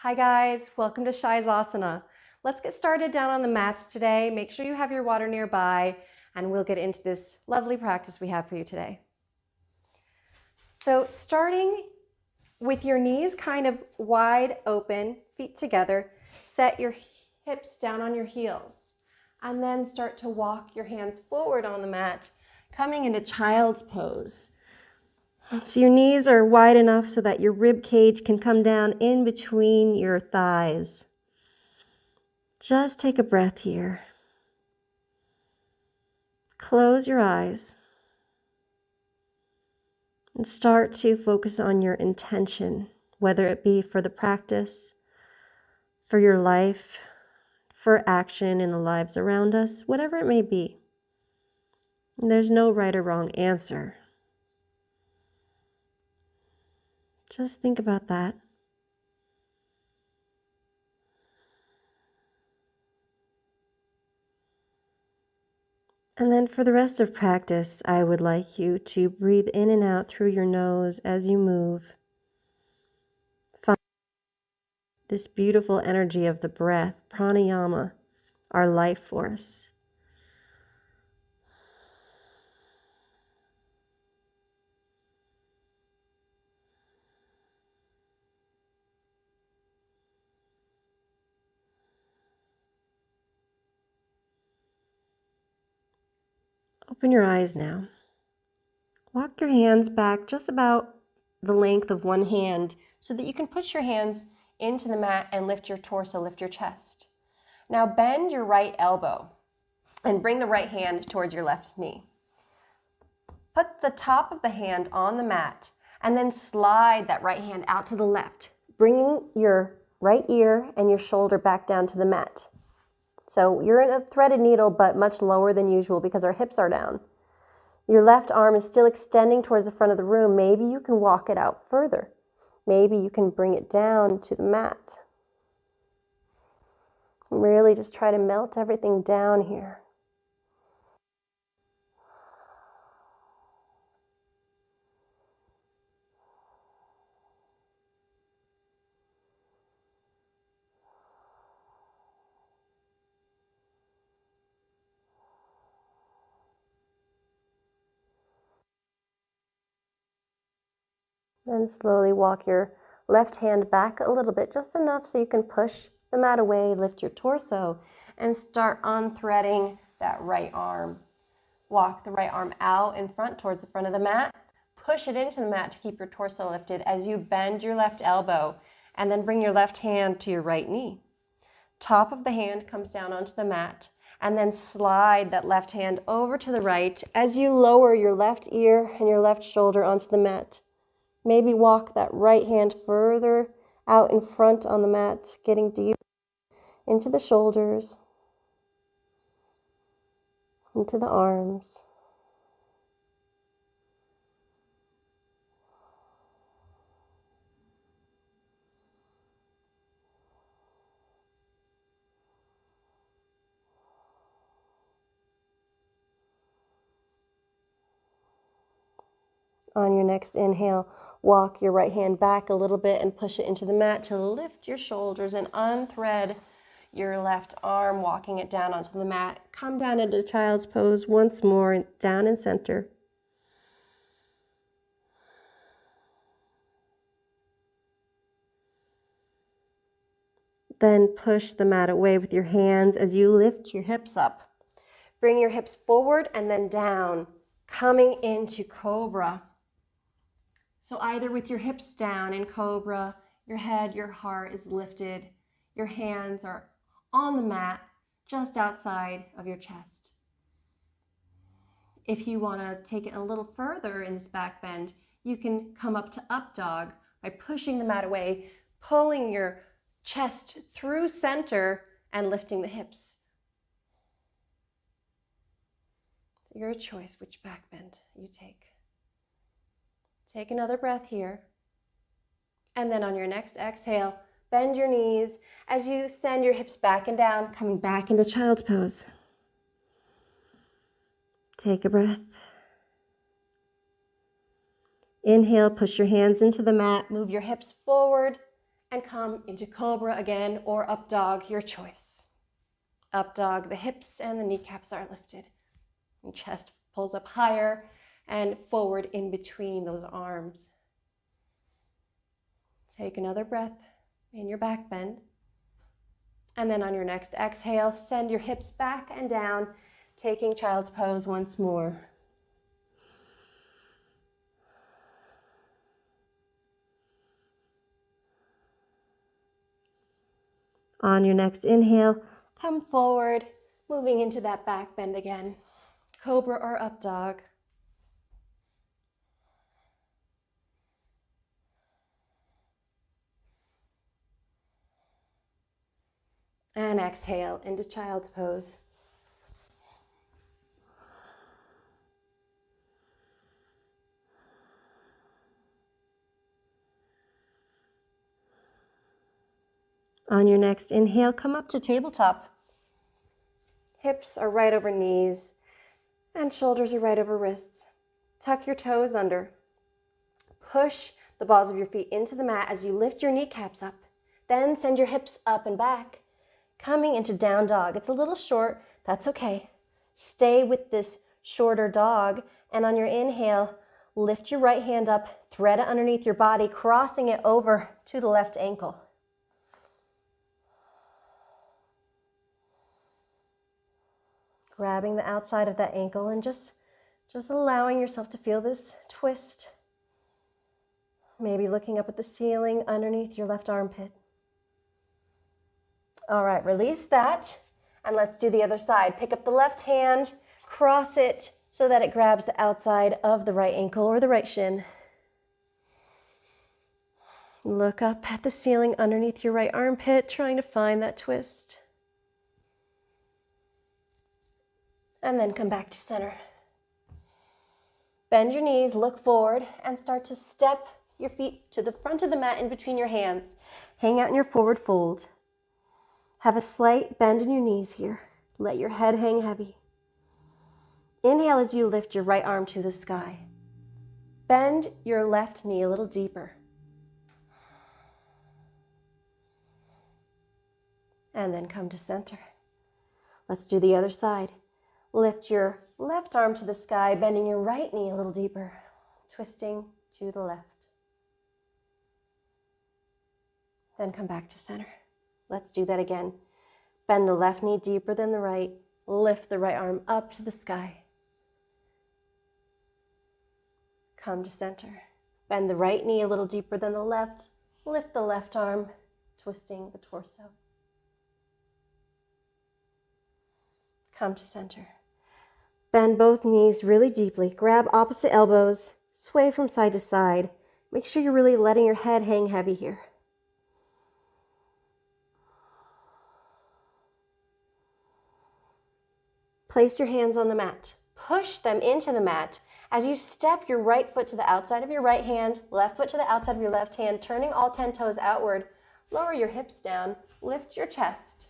Hi guys, welcome to Asana. Let's get started down on the mats today. Make sure you have your water nearby and we'll get into this lovely practice we have for you today. So starting with your knees kind of wide open, feet together, set your hips down on your heels and then start to walk your hands forward on the mat, coming into child's pose. So your knees are wide enough so that your rib cage can come down in between your thighs. Just take a breath here. Close your eyes and start to focus on your intention, whether it be for the practice, for your life, for action in the lives around us, whatever it may be. And there's no right or wrong answer. Just think about that. And then for the rest of practice, I would like you to breathe in and out through your nose as you move. Find this beautiful energy of the breath, pranayama, our life force. Open your eyes now. Walk your hands back just about the length of one hand so that you can push your hands into the mat and lift your torso, lift your chest. Now bend your right elbow and bring the right hand towards your left knee. Put the top of the hand on the mat and then slide that right hand out to the left, bringing your right ear and your shoulder back down to the mat. So you're in a threaded needle, but much lower than usual because our hips are down. Your left arm is still extending towards the front of the room. Maybe you can walk it out further. Maybe you can bring it down to the mat. Really just try to melt everything down here. Then slowly walk your left hand back a little bit, just enough so you can push the mat away, lift your torso, and start unthreading that right arm. Walk the right arm out in front towards the front of the mat. Push it into the mat to keep your torso lifted as you bend your left elbow, and then bring your left hand to your right knee. Top of the hand comes down onto the mat, and then slide that left hand over to the right as you lower your left ear and your left shoulder onto the mat. Maybe walk that right hand further out in front on the mat, getting deep into the shoulders, into the arms. On your next inhale, walk your right hand back a little bit and push it into the mat to lift your shoulders and unthread your left arm, walking it down onto the mat. Come down into child's pose once more, down and center. Then push the mat away with your hands as you lift your hips up. Bring your hips forward and then down, coming into cobra. So either with your hips down in cobra, your head, your heart is lifted, your hands are on the mat just outside of your chest. If you want to take it a little further in this back bend, you can come up to up dog by pushing the mat away, pulling your chest through center and lifting the hips. Your choice which back bend you take. Take another breath here. And then on your next exhale, bend your knees as you send your hips back and down, coming back into child's pose. Take a breath. Inhale, push your hands into the mat, move your hips forward and come into cobra again, or up dog, your choice. Up dog, the hips and the kneecaps are lifted. Your chest pulls up higher and forward in between those arms. Take another breath in your back bend. And then on your next exhale, send your hips back and down, taking child's pose once more. On your next inhale, come forward, moving into that back bend again. Cobra or up dog. And exhale into child's pose. On your next inhale, come up to tabletop. Hips are right over knees and shoulders are right over wrists. Tuck your toes under. Push the balls of your feet into the mat as you lift your kneecaps up. Then send your hips up and back, coming into down dog. It's a little short, that's okay. Stay with this shorter dog, and on your inhale, lift your right hand up, thread it underneath your body, crossing it over to the left ankle. Grabbing the outside of that ankle and just allowing yourself to feel this twist. Maybe looking up at the ceiling underneath your left armpit. All right, release that, and let's do the other side. Pick up the left hand, cross it so that it grabs the outside of the right ankle or the right shin. Look up at the ceiling underneath your right armpit, trying to find that twist. And then come back to center. Bend your knees, look forward, and start to step your feet to the front of the mat in between your hands. Hang out in your forward fold. Have a slight bend in your knees here. Let your head hang heavy. Inhale as you lift your right arm to the sky. Bend your left knee a little deeper. And then come to center. Let's do the other side. Lift your left arm to the sky, bending your right knee a little deeper, twisting to the left. Then come back to center. Let's do that again. Bend the left knee deeper than the right. Lift the right arm up to the sky. Come to center. Bend the right knee a little deeper than the left. Lift the left arm, twisting the torso. Come to center. Bend both knees really deeply. Grab opposite elbows. Sway from side to side. Make sure you're really letting your head hang heavy here. Place your hands on the mat. Push them into the mat as you step your right foot to the outside of your right hand, left foot to the outside of your left hand, turning all 10 toes outward. Lower your hips down. Lift your chest.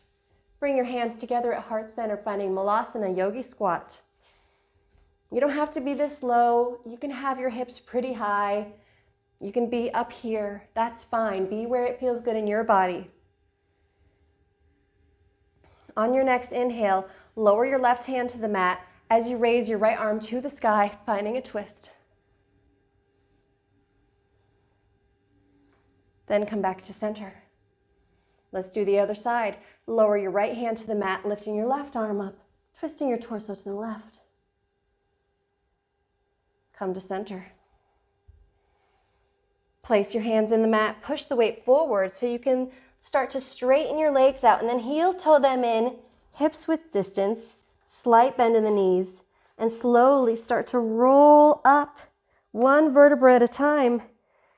Bring your hands together at heart center, finding Malasana Yogi Squat. You don't have to be this low. You can have your hips pretty high. You can be up here. That's fine. Be where it feels good in your body. On your next inhale, lower your left hand to the mat as you raise your right arm to the sky, finding a twist. Then come back to center. Let's do the other side. Lower your right hand to the mat, lifting your left arm up, twisting your torso to the left. Come to center. Place your hands in the mat, push the weight forward so you can start to straighten your legs out, and then heel toe them in, hips width distance, slight bend in the knees, and slowly start to roll up one vertebra at a time,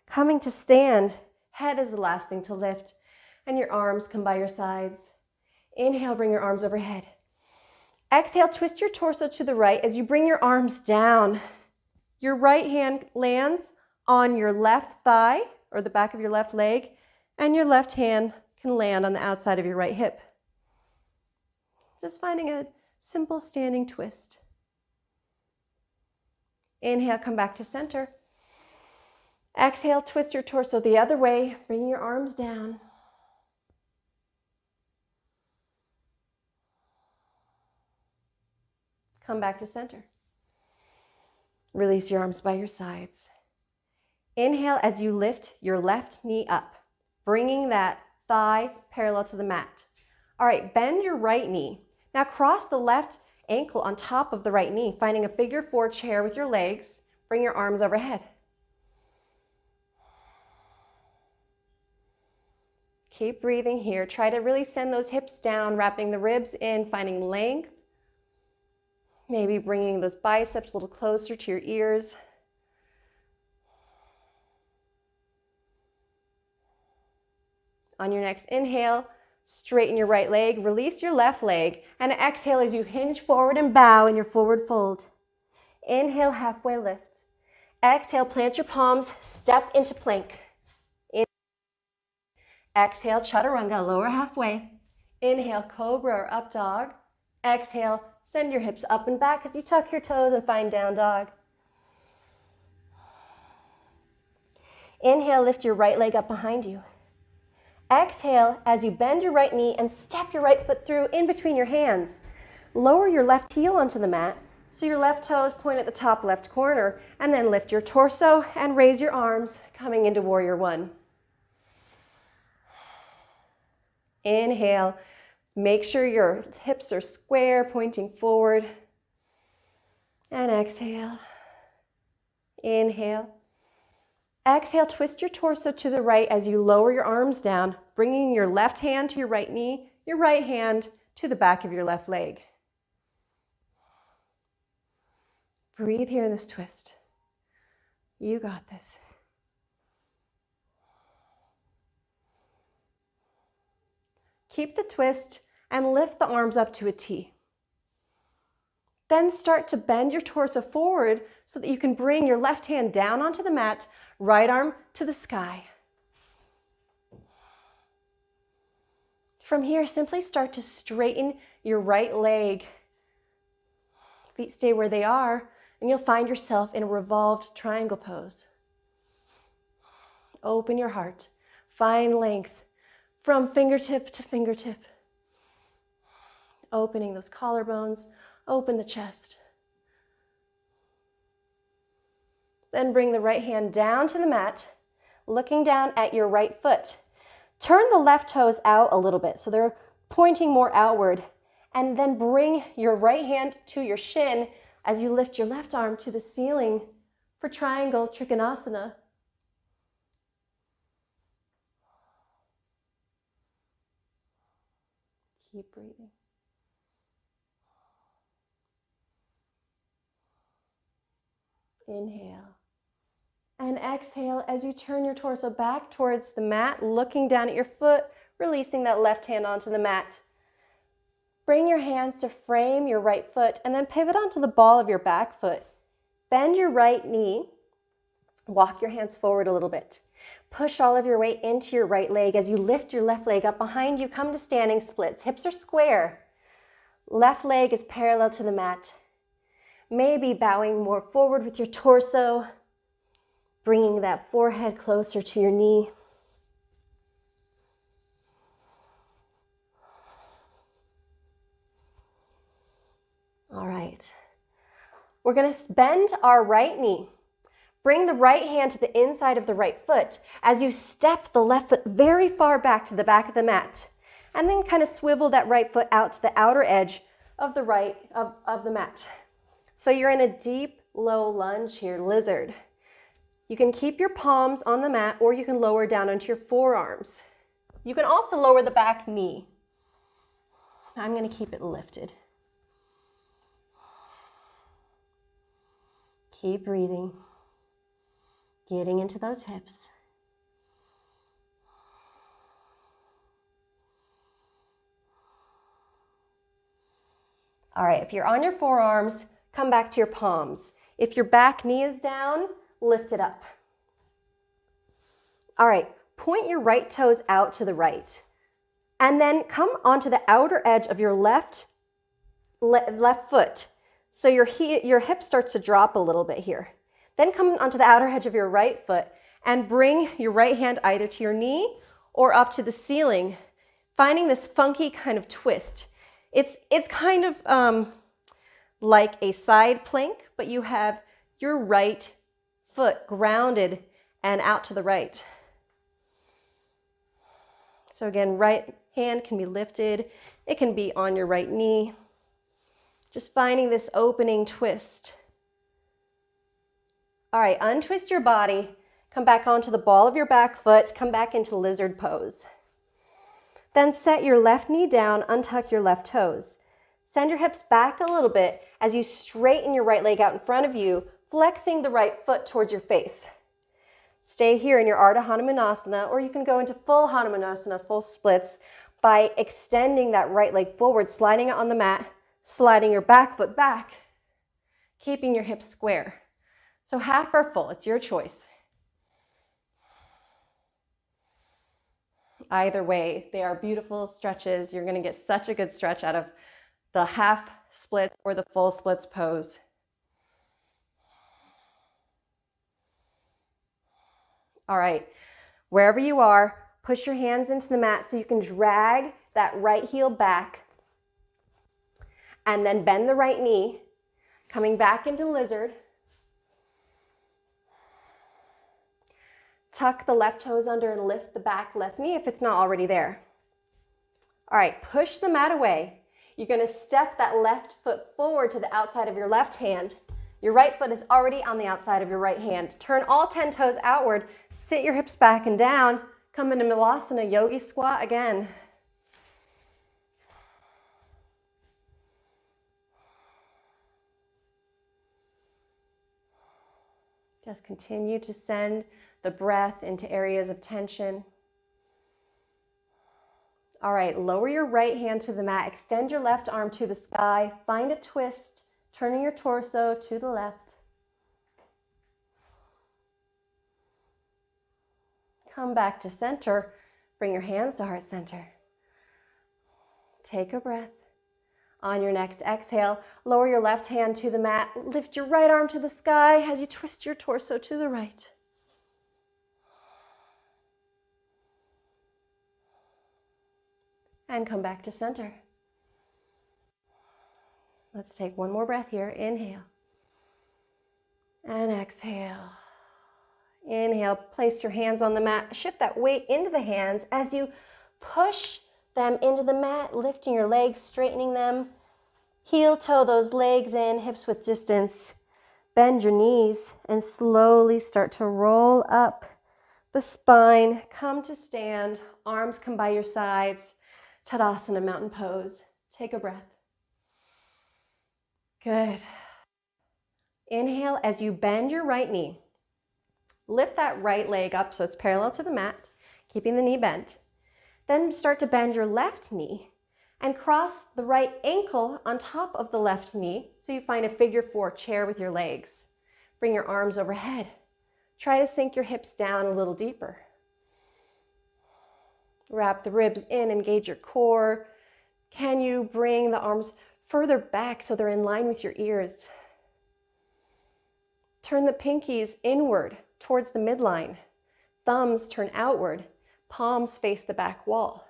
coming to stand. Head is the last thing to lift, and your arms come by your sides. Inhale, bring your arms overhead. Exhale, twist your torso to the right as you bring your arms down. Your right hand lands on your left thigh or the back of your left leg, and your left hand can land on the outside of your right hip. Just finding a simple standing twist. Inhale, come back to center. Exhale, twist your torso the other way, bring your arms down. Come back to center. Release your arms by your sides. Inhale as you lift your left knee up, bringing that thigh parallel to the mat. All right, bend your right knee. Now cross the left ankle on top of the right knee, finding a figure 4 chair with your legs. Bring your arms overhead. Keep breathing here. Try to really send those hips down, wrapping the ribs in, finding length. Maybe bringing those biceps a little closer to your ears. On your next inhale, straighten your right leg, release your left leg, and exhale as you hinge forward and bow in your forward fold. Inhale, halfway lift. Exhale, plant your palms, step into plank. Exhale, chaturanga, lower halfway. Inhale, cobra or up dog. Exhale, send your hips up and back as you tuck your toes and find down dog. Inhale, lift your right leg up behind you. Exhale as you bend your right knee and step your right foot through in between your hands. Lower your left heel onto the mat so your left toes point at the top left corner, and then lift your torso and raise your arms, coming into warrior 1. Inhale, make sure your hips are square, pointing forward. And exhale. Inhale. Exhale, twist your torso to the right as you lower your arms down, bringing your left hand to your right knee, your right hand to the back of your left leg. Breathe here in this twist. You got this. Keep the twist and lift the arms up to a T. Then start to bend your torso forward so that you can bring your left hand down onto the mat, right arm to the sky. From here, simply start to straighten your right leg. Feet stay where they are, and you'll find yourself in a revolved triangle pose. Open your heart. Find length from fingertip to fingertip. Opening those collarbones, open the chest. Then bring the right hand down to the mat, looking down at your right foot. Turn the left toes out a little bit so they're pointing more outward, and then bring your right hand to your shin as you lift your left arm to the ceiling for triangle trikonasana. Keep breathing. Inhale. And exhale as you turn your torso back towards the mat, looking down at your foot, releasing that left hand onto the mat. Bring your hands to frame your right foot and then pivot onto the ball of your back foot. Bend your right knee. Walk your hands forward a little bit. Push all of your weight into your right leg as you lift your left leg up behind you. Come to standing splits. Hips are square. Left leg is parallel to the mat. Maybe bowing more forward with your torso, bringing that forehead closer to your knee. All right. We're going to bend our right knee. Bring the right hand to the inside of the right foot as you step the left foot very far back to the back of the mat. And then kind of swivel that right foot out to the outer edge of the of the mat. So you're in a deep, low lunge here, lizard. You can keep your palms on the mat, or you can lower down onto your forearms. You can also lower the back knee. I'm going to keep it lifted. Keep breathing. Getting into those hips. All right, if you're on your forearms, come back to your palms. If your back knee is down, lift it up. All right, point your right toes out to the right. And then come onto the outer edge of your left foot. So your hip starts to drop a little bit here. Then come onto the outer edge of your right foot and bring your right hand either to your knee or up to the ceiling, finding this funky kind of twist. It's kind of like a side plank, but you have your right foot grounded and out to the right. So again, right hand can be lifted. It can be on your right knee. Just finding this opening twist. All right, untwist your body. Come back onto the ball of your back foot. Come back into lizard pose. Then set your left knee down, untuck your left toes. Send your hips back a little bit as you straighten your right leg out in front of you, flexing the right foot towards your face. Stay here in your Ardha Hanumanasana, or you can go into full Hanumanasana, full splits, by extending that right leg forward, sliding it on the mat, sliding your back foot back, keeping your hips square. So half or full, it's your choice. Either way, they are beautiful stretches. You're going to get such a good stretch out of the half splits or the full splits pose. All right, wherever you are, push your hands into the mat so you can drag that right heel back and then bend the right knee, coming back into lizard. Tuck the left toes under and lift the back left knee if it's not already there. All right, push the mat away. You're going to step that left foot forward to the outside of your left hand. Your right foot is already on the outside of your right hand. Turn all 10 toes outward. Sit your hips back and down. Come into Malasana, yogi squat again. Just continue to send the breath into areas of tension. All right, lower your right hand to the mat. Extend your left arm to the sky. Find a twist, turning your torso to the left. Come back to center. Bring your hands to heart center. Take a breath. On your next exhale, lower your left hand to the mat. Lift your right arm to the sky as you twist your torso to the right. And come back to center. Let's take one more breath here. Inhale. And exhale. Inhale, place your hands on the mat. Shift that weight into the hands as you push them into the mat, lifting your legs, straightening them. Heel toe those legs in, hips width distance. Bend your knees and slowly start to roll up the spine. Come to stand. Arms come by your sides. Tadasana, mountain pose. Take a breath. Good. Inhale as you bend your right knee. Lift that right leg up so it's parallel to the mat, keeping the knee bent. Then start to bend your left knee and cross the right ankle on top of the left knee so you find a figure 4 chair with your legs. Bring your arms overhead. Try to sink your hips down a little deeper. Wrap the ribs in, engage your core. Can you bring the arms further back so they're in line with your ears? Turn the pinkies inward towards the midline. Thumbs turn outward. Palms face the back wall.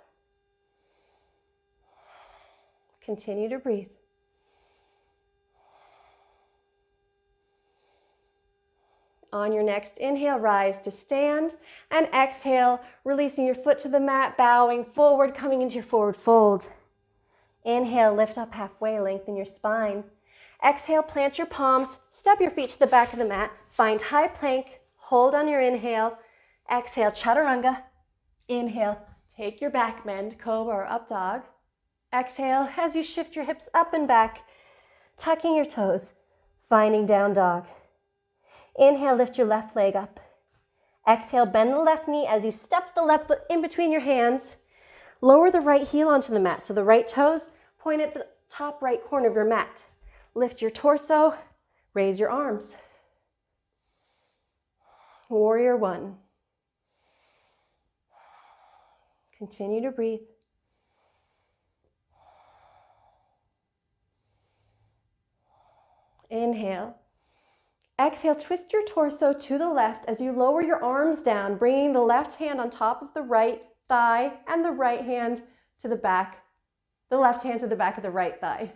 Continue to breathe. On your next inhale, rise to stand, and exhale, releasing your foot to the mat, bowing forward, coming into your forward fold. Inhale, lift up halfway, lengthen your spine. Exhale, plant your palms, step your feet to the back of the mat, find high plank, hold on your inhale. Exhale, chaturanga. Inhale, take your back bend, cobra or up dog. Exhale as you shift your hips up and back, tucking your toes, finding down dog. Inhale, lift your left leg up. Exhale, bend the left knee as you step the left foot in between your hands. Lower the right heel onto the mat so the right toes point at the top right corner of your mat. Lift your torso, raise your arms. Warrior 1. Continue to breathe. Inhale. Exhale. exhale, twist your torso to the left as you lower your arms down, bringing the left hand on top of the right thigh and the right hand to the back, the left hand to the back of the right thigh.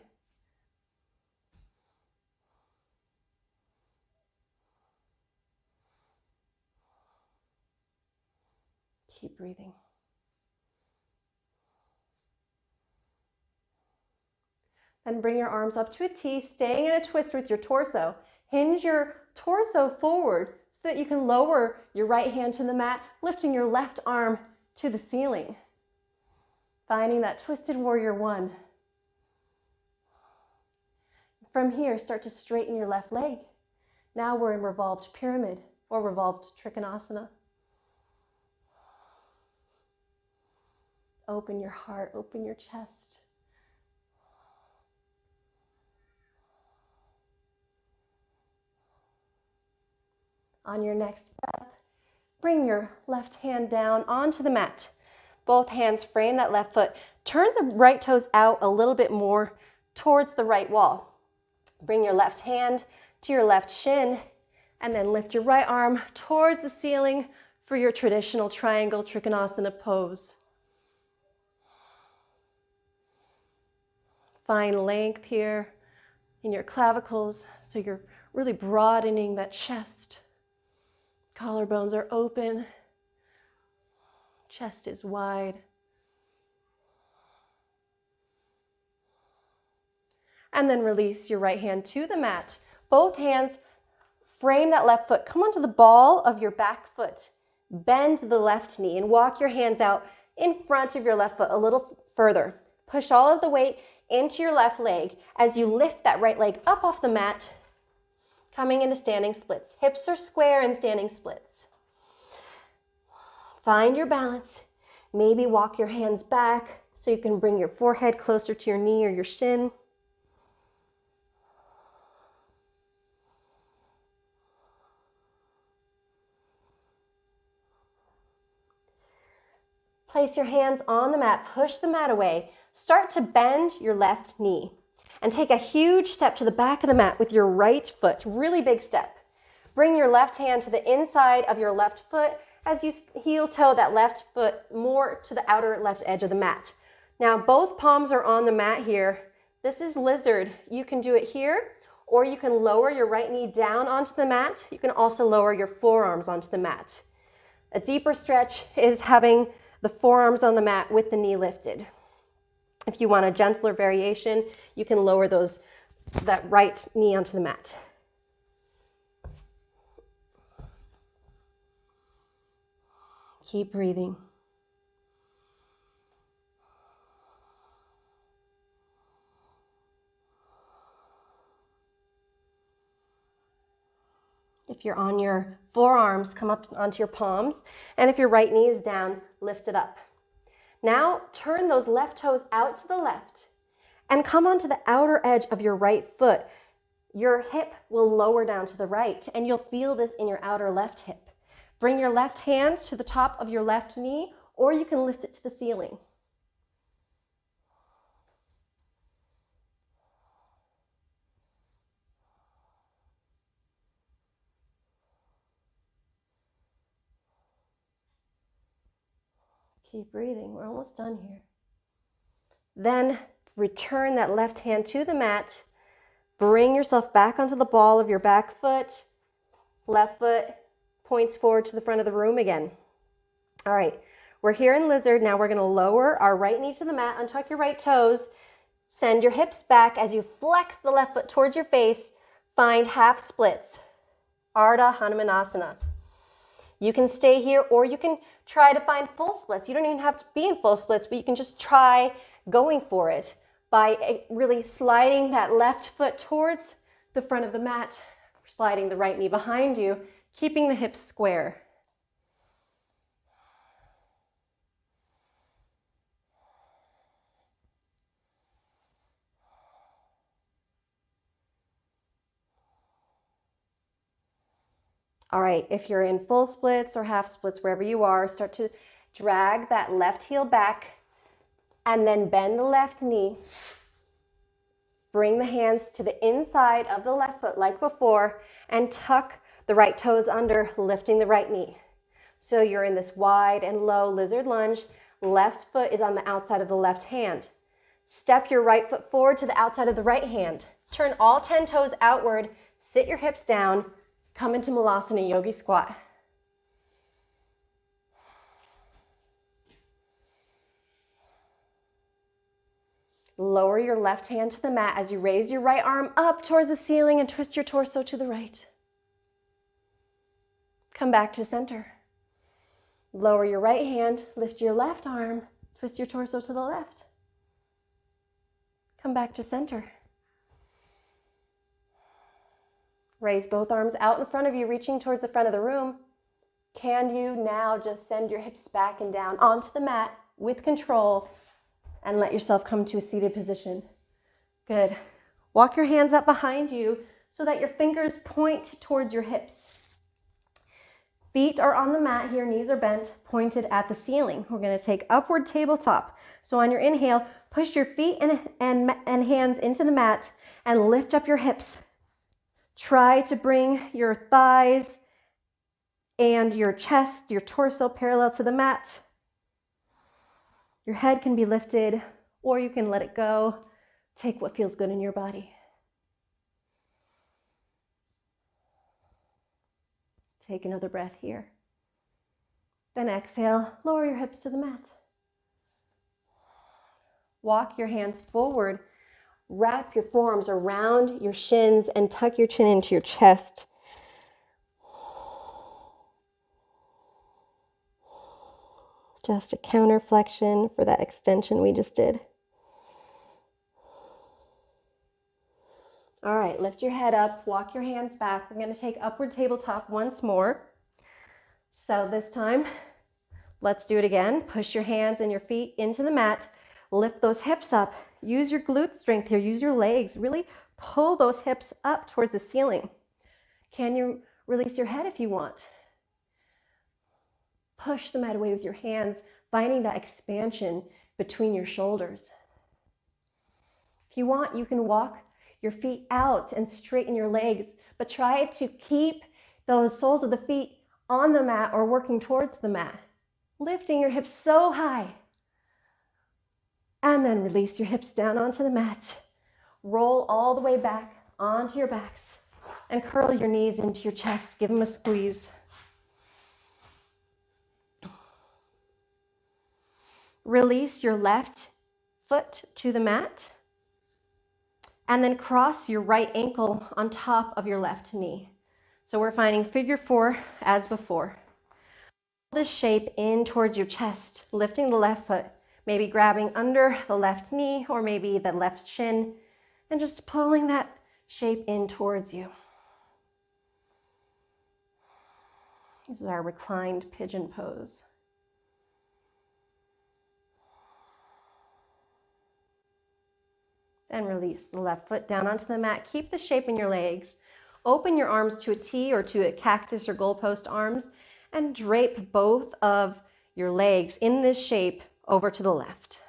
Keep breathing. And bring your arms up to a T, staying in a twist with your torso. Hinge your torso forward so that you can lower your right hand to the mat, lifting your left arm to the ceiling. Finding that twisted warrior one. From here, start to straighten your left leg. Now we're in revolved pyramid or revolved trikonasana. Open your heart, open your chest. On your next breath, bring your left hand down onto the mat. Both hands frame that left foot. Turn the right toes out a little bit more towards the right wall. Bring your left hand to your left shin and then lift your right arm towards the ceiling for your traditional triangle trikonasana pose. Find length here in your clavicles so you're really broadening that chest. Collarbones are open. Chest is wide. And then release your right hand to the mat. Both hands frame that left foot. Come onto the ball of your back foot. Bend the left knee and walk your hands out in front of your left foot a little further. Push all of the weight into your left leg as you lift that right leg up off the mat, coming into standing splits. Hips are square in standing splits. Find your balance. Maybe walk your hands back so you can bring your forehead closer to your knee or your shin. Place your hands on the mat, push the mat away. Start to bend your left knee and take a huge step to the back of the mat with your right foot, really big step. Bring your left hand to the inside of your left foot as you heel toe that left foot more to the outer left edge of the mat. Now both palms are on the mat here. This is lizard. You can do it here, or you can lower your right knee down onto the mat. You can also lower your forearms onto the mat. A deeper stretch is having the forearms on the mat with the knee lifted. If you want a gentler variation, you can lower that right knee onto the mat. Keep breathing. If you're on your forearms, come up onto your palms. And if your right knee is down, lift it up. Now turn those left toes out to the left and come onto the outer edge of your right foot. Your hip will lower down to the right and you'll feel this in your outer left hip. Bring your left hand to the top of your left knee, or you can lift it to the ceiling. Keep breathing. We're almost done here. Then return that left hand to the mat. Bring yourself back onto the ball of your back foot. Left foot points forward to the front of the room again. All right, we're here in lizard. Now we're going to lower our right knee to the mat, untuck your right toes, send your hips back as you flex the left foot towards your face. Find half splits, Ardha Hanumanasana. You can stay here, or you can try to find full splits. You don't even have to be in full splits, but you can just try going for it by really sliding that left foot towards the front of the mat, sliding the right knee behind you, keeping the hips square. All right, if you're in full splits or half splits, wherever you are, start to drag that left heel back and then bend the left knee. Bring the hands to the inside of the left foot like before and tuck the right toes under, lifting the right knee. So you're in this wide and low lizard lunge. Left foot is on the outside of the left hand. Step your right foot forward to the outside of the right hand. Turn all 10 toes outward. Sit your hips down. Come into Malasana Yogi Squat. Lower your left hand to the mat as you raise your right arm up towards the ceiling and twist your torso to the right. Come back to center. Lower your right hand, lift your left arm, twist your torso to the left. Come back to center. Raise both arms out in front of you, reaching towards the front of the room. Can you now just send your hips back and down onto the mat with control and let yourself come to a seated position? Good. Walk your hands up behind you so that your fingers point towards your hips. Feet are on the mat here, knees are bent, pointed at the ceiling. We're going to take upward tabletop. So on your inhale, push your feet and hands into the mat and lift up your hips. Try to bring your thighs and your chest, your torso parallel to the mat. Your head can be lifted, or you can let it go. Take what feels good in your body. Take another breath here. Then exhale, lower your hips to the mat. Walk your hands forward. Wrap your forearms around your shins and tuck your chin into your chest. Just a counter flexion for that extension we just did. All right, lift your head up, walk your hands back. We're going to take upward tabletop once more. So this time, let's do it again. Push your hands and your feet into the mat. Lift those hips up. Use your glute strength here. Use your legs. Really pull those hips up towards the ceiling. Can you release your head if you want? Push the mat away with your hands, finding that expansion between your shoulders. If you want, you can walk your feet out and straighten your legs, but try to keep those soles of the feet on the mat or working towards the mat. Lifting your hips so high. And then release your hips down onto the mat. Roll all the way back onto your backs and curl your knees into your chest. Give them a squeeze. Release your left foot to the mat. And then cross your right ankle on top of your left knee. So we're finding figure 4 as before. Pull this shape in towards your chest, lifting the left foot, maybe grabbing under the left knee or maybe the left shin, and just pulling that shape in towards you. This is our reclined pigeon pose. And release the left foot down onto the mat. Keep the shape in your legs. Open your arms to a T or to a cactus or goalpost arms and drape both of your legs in this shape over to the left.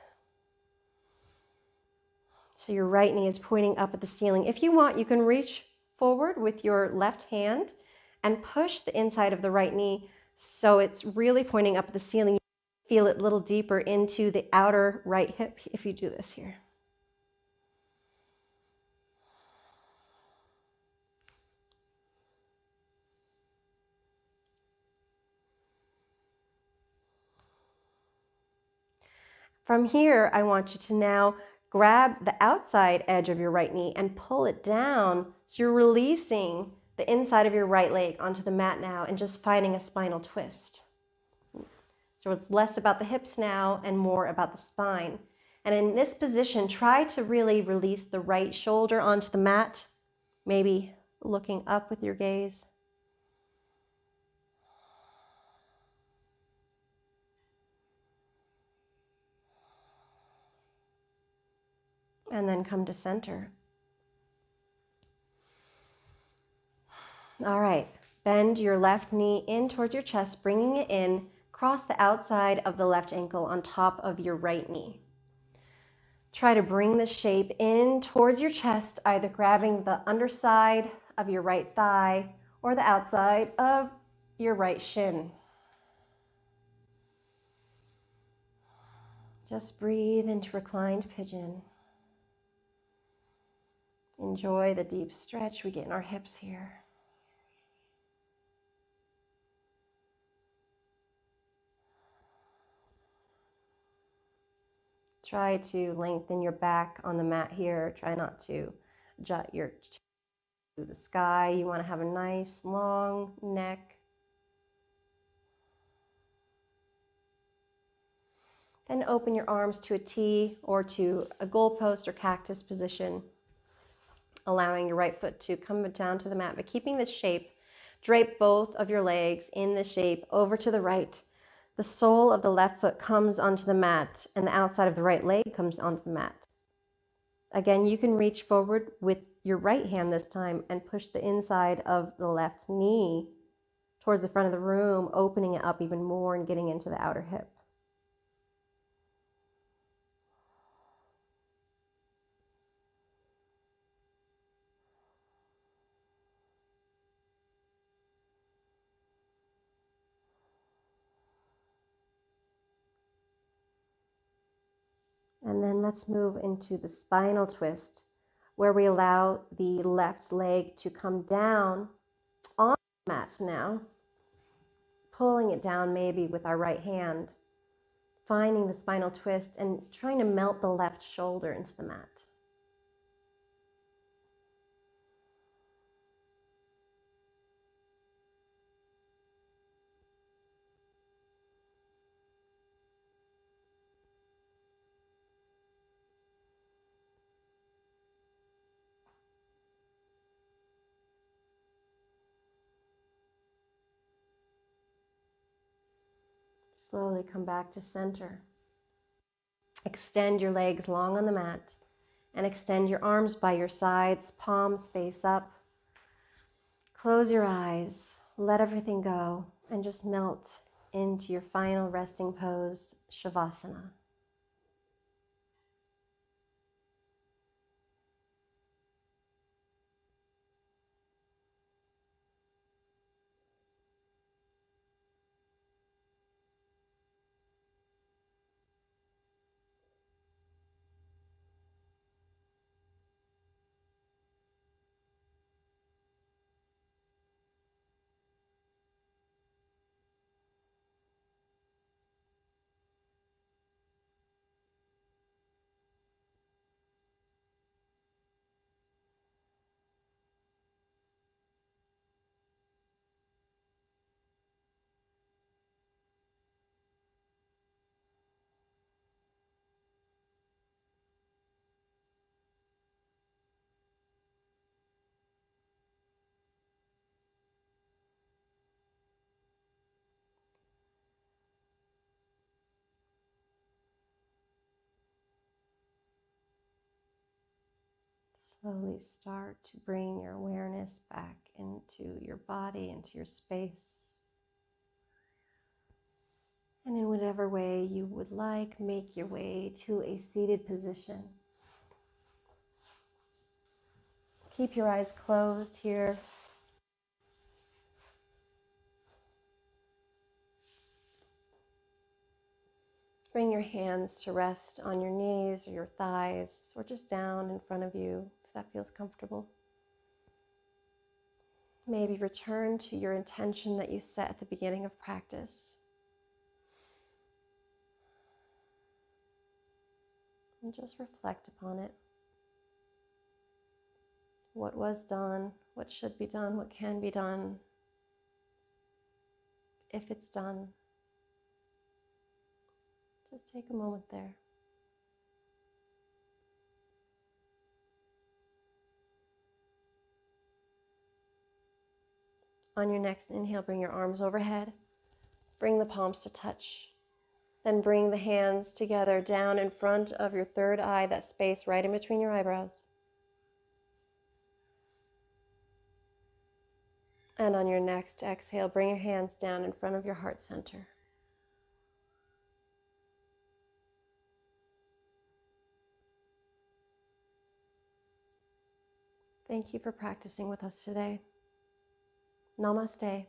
So your right knee is pointing up at the ceiling. If you want, you can reach forward with your left hand and push the inside of the right knee so it's really pointing up at the ceiling. Feel it a little deeper into the outer right hip if you do this here. From here, I want you to now grab the outside edge of your right knee and pull it down so you're releasing the inside of your right leg onto the mat now and just finding a spinal twist. So it's less about the hips now and more about the spine. And in this position, try to really release the right shoulder onto the mat, maybe looking up with your gaze. And then come to center. All right, bend your left knee in towards your chest, bringing it in, cross the outside of the left ankle on top of your right knee. Try to bring the shape in towards your chest, either grabbing the underside of your right thigh or the outside of your right shin. Just breathe into reclined pigeon. Enjoy the deep stretch we get in our hips here. Try to lengthen your back on the mat here. Try not to jut your chin to the sky. You want to have a nice long neck. Then open your arms to a T or to a goalpost or cactus position, allowing your right foot to come down to the mat, but keeping this shape. Drape both of your legs in the shape over to the right. The sole of the left foot comes onto the mat, and the outside of the right leg comes onto the mat. Again, you can reach forward with your right hand this time and push the inside of the left knee towards the front of the room, opening it up even more and getting into the outer hip. And then let's move into the spinal twist, where we allow the left leg to come down on the mat now, pulling it down maybe with our right hand, finding the spinal twist and trying to melt the left shoulder into the mat. Slowly come back to center. Extend your legs long on the mat and extend your arms by your sides, palms face up. Close your eyes, let everything go, and just melt into your final resting pose, Shavasana. Slowly start to bring your awareness back into your body, into your space. And in whatever way you would like, make your way to a seated position. Keep your eyes closed here. Bring your hands to rest on your knees or your thighs or just down in front of you if that feels comfortable. Maybe return to your intention that you set at the beginning of practice. And just reflect upon it. What was done, what should be done, what can be done, if it's done. Just take a moment there. On your next inhale, bring your arms overhead. Bring the palms to touch. Then bring the hands together down in front of your third eye, that space right in between your eyebrows. And on your next exhale, bring your hands down in front of your heart center. Thank you for practicing with us today. Namaste.